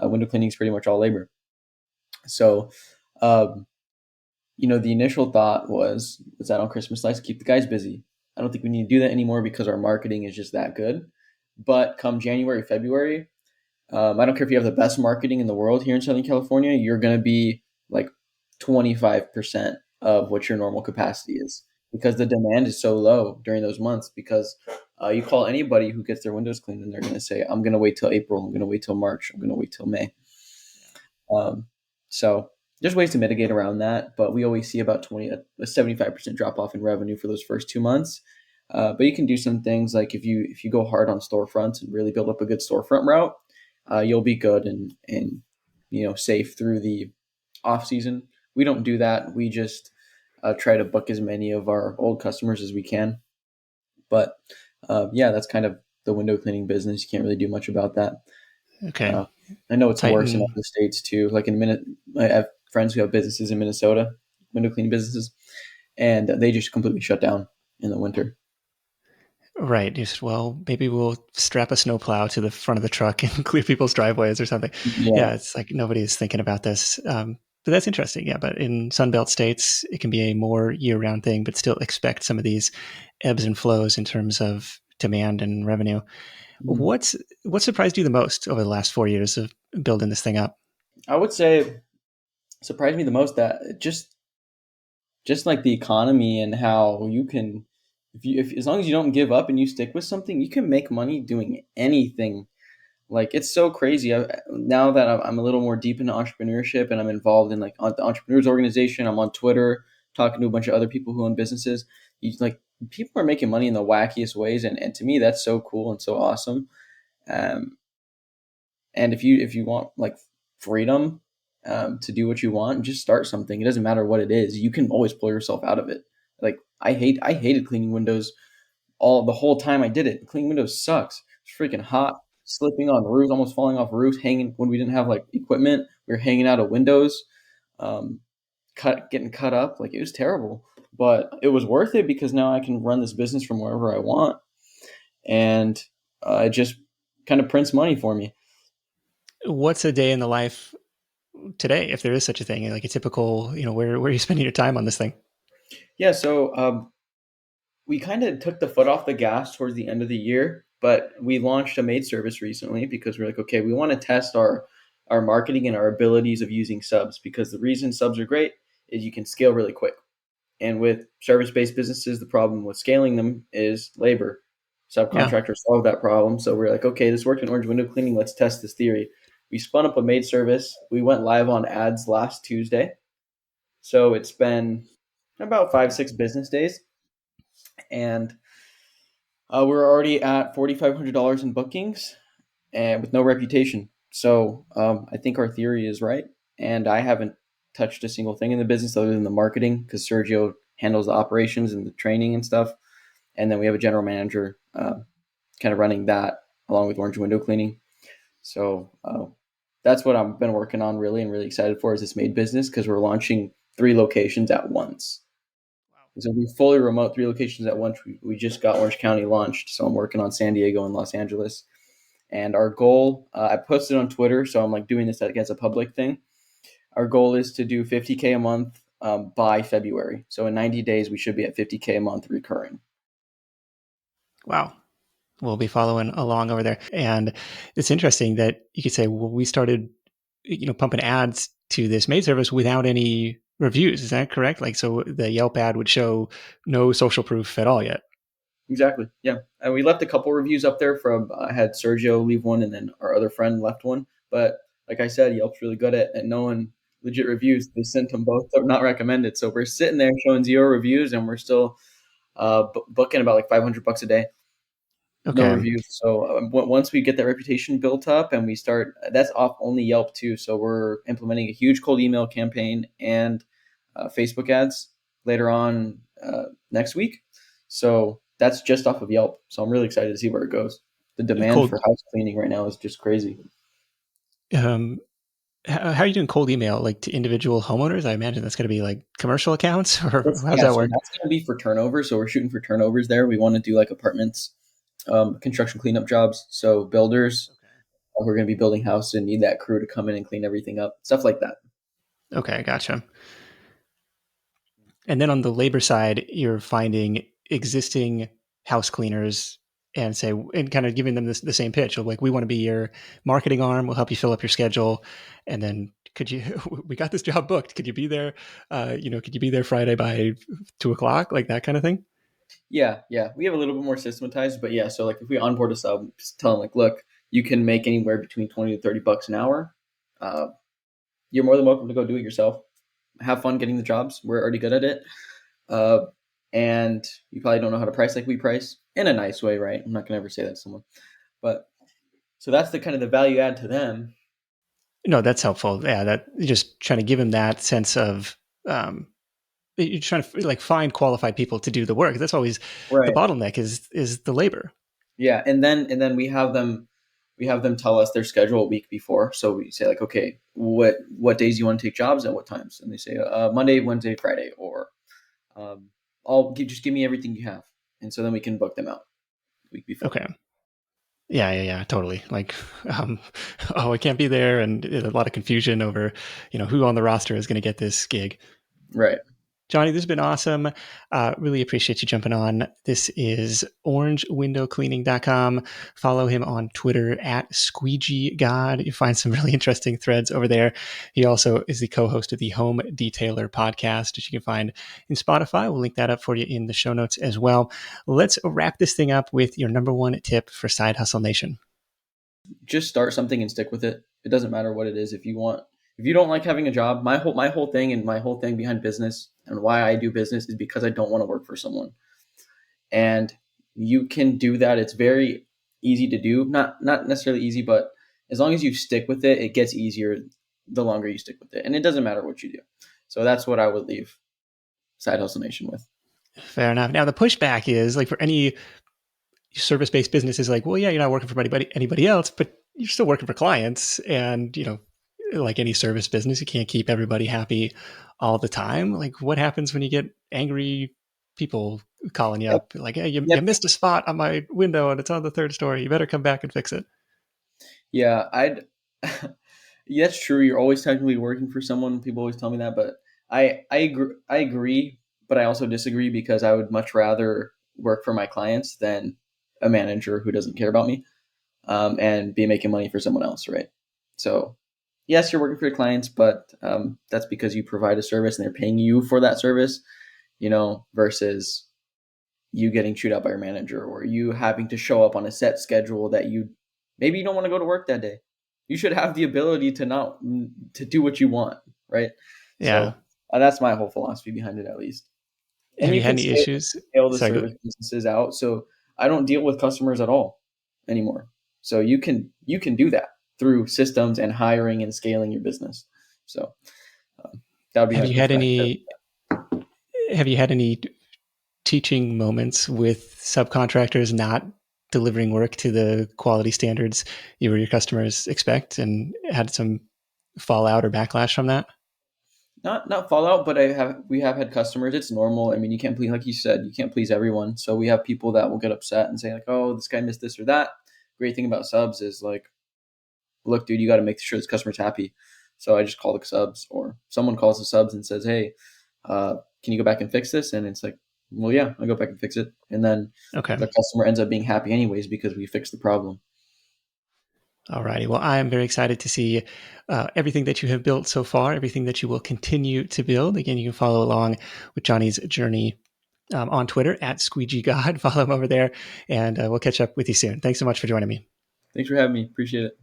Window cleaning is pretty much all labor. So, um, the initial thought was that on Christmas lights, keep the guys busy. I don't think we need to do that anymore because our marketing is just that good. But come January, February, I don't care if you have the best marketing in the world here in Southern California, you're going to be like 25% of what your normal capacity is because the demand is so low during those months. Because you call anybody who gets their windows cleaned and they're going to say, I'm going to wait till April, I'm going to wait till March, I'm going to wait till May. Um, so there's ways to mitigate around that, but we always see about 75% drop off in revenue for those first 2 months. But you can do some things like if you go hard on storefronts and really build up a good storefront route, you'll be good and safe through the off season. We don't do that. We just try to book as many of our old customers as we can. But yeah, that's kind of the window cleaning business. You can't really do much about that. Okay. Uh, I know it's worse in Titan. other states too. Like in minute, I have friends who have businesses in Minnesota, window cleaning businesses, and they just completely shut down in the winter. Right. Just, well, maybe we'll strap a snowplow to the front of the truck and clear people's driveways or something. Yeah. Yeah, it's like nobody's thinking about this. But that's interesting. Yeah, but in Sunbelt states, it can be a more year-round thing, but still expect some of these ebbs and flows in terms of demand and revenue. Mhm. What surprised you the most over the last 4 years of building this thing up? I would say surprised me the most that just like the economy and how you can if as long as you don't give up and you stick with something, you can make money doing anything. Like it's so crazy. Now that I'm a little more deep into entrepreneurship and I'm involved in like the entrepreneurs organization, I'm on Twitter talking to a bunch of other people who own businesses. You like people are making money in the wackiest ways, and to me that's so cool and so awesome. Um, and if you want like freedom to do what you want, just start something. It doesn't matter what it is. You can always pull yourself out of it. Like I hated cleaning windows all the whole time I did it. Cleaning windows sucks. It's freaking hot, slipping on roofs, almost falling off roofs, hanging when we didn't have like equipment. We were hanging out of windows, um, getting cut up. Like it was terrible, but it was worth it because now I can run this business from wherever I want, and it just kind of prints money for me. What's a day in the life today, if there is such a thing, like a typical, where are you spending your time on this thing? Yeah, so we kind of took the foot off the gas towards the end of the year, but we launched a maid service recently because we're like, okay, we want to test our marketing and our abilities of using subs because the reason subs are great is you can scale really quick. And with service-based businesses, the problem with scaling them is labor. Yeah. Subcontractors solve that problem. So we're like, okay, this worked in orange window cleaning. Let's test this theory. We spun up a maid service. We went live on ads last Tuesday. So it's been about 5, 6 business days. And we're already at $4,500 in bookings and with no reputation. So I think our theory is right. And I haven't touched a single thing in the business other than the marketing because Sergio handles the operations and the training and stuff. And then we have a general manager kind of running that along with orange window cleaning. So that's what I've been working on really and really excited for is this made business because we're launching 3 locations at once. So we fully remote 3 locations at once. We just got Orange County launched, so I'm working on San Diego and Los Angeles. And our goal, I posted on Twitter, so I'm like doing this as a public thing. Our goal is to do 50K a month by February. So in 90 days, we should be at 50K a month recurring. Wow. We'll be following along over there. And it's interesting that you could say, well, we started, pumping ads to this maid service without any reviews. Is that correct? Like, so the Yelp ad would show no social proof at all yet. Exactly. Yeah. We left a couple reviews up there from I had Sergio leave one and then our other friend left one. But like I said, Yelp's really good at knowing legit reviews. They sent them both not recommended. So we're sitting there showing 0 reviews, and we're still booking about like $500 a day. No Okay. reviews. So once we get that reputation built up and we start, that's off only Yelp too. So we're implementing a huge cold email campaign and Facebook ads later on next week. So that's just off of Yelp. So I'm really excited to see where it goes. The demand Cold. for house cleaning right now is just crazy. Um, how are you doing cold email, like to individual homeowners? I imagine that's going to be like commercial accounts, or how does Yeah, that so work? that's going to be for turnover. So we're shooting for turnovers there. We want to do like apartments, construction cleanup jobs. So builders who are going to be building house and need that crew to come in and clean everything up, stuff like that. Okay, gotcha. And then on the labor side, you're finding existing house cleaners and say, and kind of giving them the same pitch of like, we want to be your marketing arm. We'll help you fill up your schedule. And then could you, we got this job booked. Could you be there? Could you be there Friday by 2 o'clock? Like that kind of thing. Yeah. We have a little bit more systematized, but yeah. So like if we onboard a sub, just tell them like, look, you can make anywhere between 20 to $30 an hour. Uh, you're more than welcome to go do it yourself. Have fun getting the jobs. We're already good at it. Uh, and you probably don't know how to price like we price in a nice way, right? I'm not gonna ever say that to someone, but so that's the kind of the value add to them. No, that's helpful. Yeah, that just trying to give him that sense of um, you're trying to like find qualified people to do the work. That's always the Right. bottleneck is the labor. Yeah, and then we have them tell us their schedule a week before. So we say like, okay, what days you want to take jobs at what times? And they say Monday, Wednesday, Friday, or just give me everything you have, and so then we can book them out the week before. Okay. Yeah, totally. Like, um, oh, I can't be there, and a lot of confusion over, who on the roster is going to get this gig. Right. Johnny, this has been awesome. Really appreciate you jumping on. This is orangewindowcleaning.com. Follow him on Twitter at SqueegeeGod. You find some really interesting threads over there. He also is the co-host of the Home Detailer podcast, which you can find in Spotify. We'll link that up for you in the show notes as well. Let's wrap this thing up with your number one tip for Side Hustle Nation. Just start something and stick with it. It doesn't matter what it is. If you don't like having a job, my whole thing and my whole thing behind business and why I do business is because I don't want to work for someone. And you can do that. It's very easy to do. Not necessarily easy, but as long as you stick with it, it gets easier the longer you stick with it. And it doesn't matter what you do. So that's what I would leave Side Hustle Nation with. Fair enough. Now, the pushback is like for any service-based business is like, well, yeah, you're not working for anybody else, but you're still working for clients. And, like any service business, you can't keep everybody happy all the time. Like what happens when you get angry people calling you Yep. up like, hey, you Yep. missed a spot on my window and it's on the third story. You better come back and fix it. Yeah, I'd yeah, that's true. You're always technically working for someone. People always tell me that, but I agree, but I also disagree because I would much rather work for my clients than a manager who doesn't care about me, and be making money for someone else, right? So yes, you're working for your clients, but that's because you provide a service and they're paying you for that service, versus you getting chewed out by your manager or you having to show up on a set schedule that maybe you don't want to go to work that day. You should have the ability to not to do what you want, right? Yeah. So that's my whole philosophy behind it, at least. And Have you you had can any scale, issues? scale the Sorry. service businesses out. So I don't deal with customers at all anymore. So you can do that through systems and hiring and scaling your business. So that would be Have my you had pushback there. any teaching moments with subcontractors not delivering work to the quality standards you or your customers expect and had some fallout or backlash from that? Not fallout, but we have had customers. It's normal. I mean, you can't please, like you said, you can't please everyone. So we have people that will get upset and say like, "Oh, this guy missed this or that." Great thing about subs is like, look, dude, you got to make sure this customer's happy. So I just call the subs, or someone calls the subs and says, "Hey, can you go back and fix this?" And it's like, "Well, yeah, I'll go back and fix it." And then Okay. the customer ends up being happy anyways because we fixed the problem. All righty. Well, I am very excited to see everything that you have built so far, everything that you will continue to build. Again, you can follow along with Johnny's journey on Twitter at SqueegeeGod. Follow him over there, and we'll catch up with you soon. Thanks so much for joining me. Thanks for having me. Appreciate it.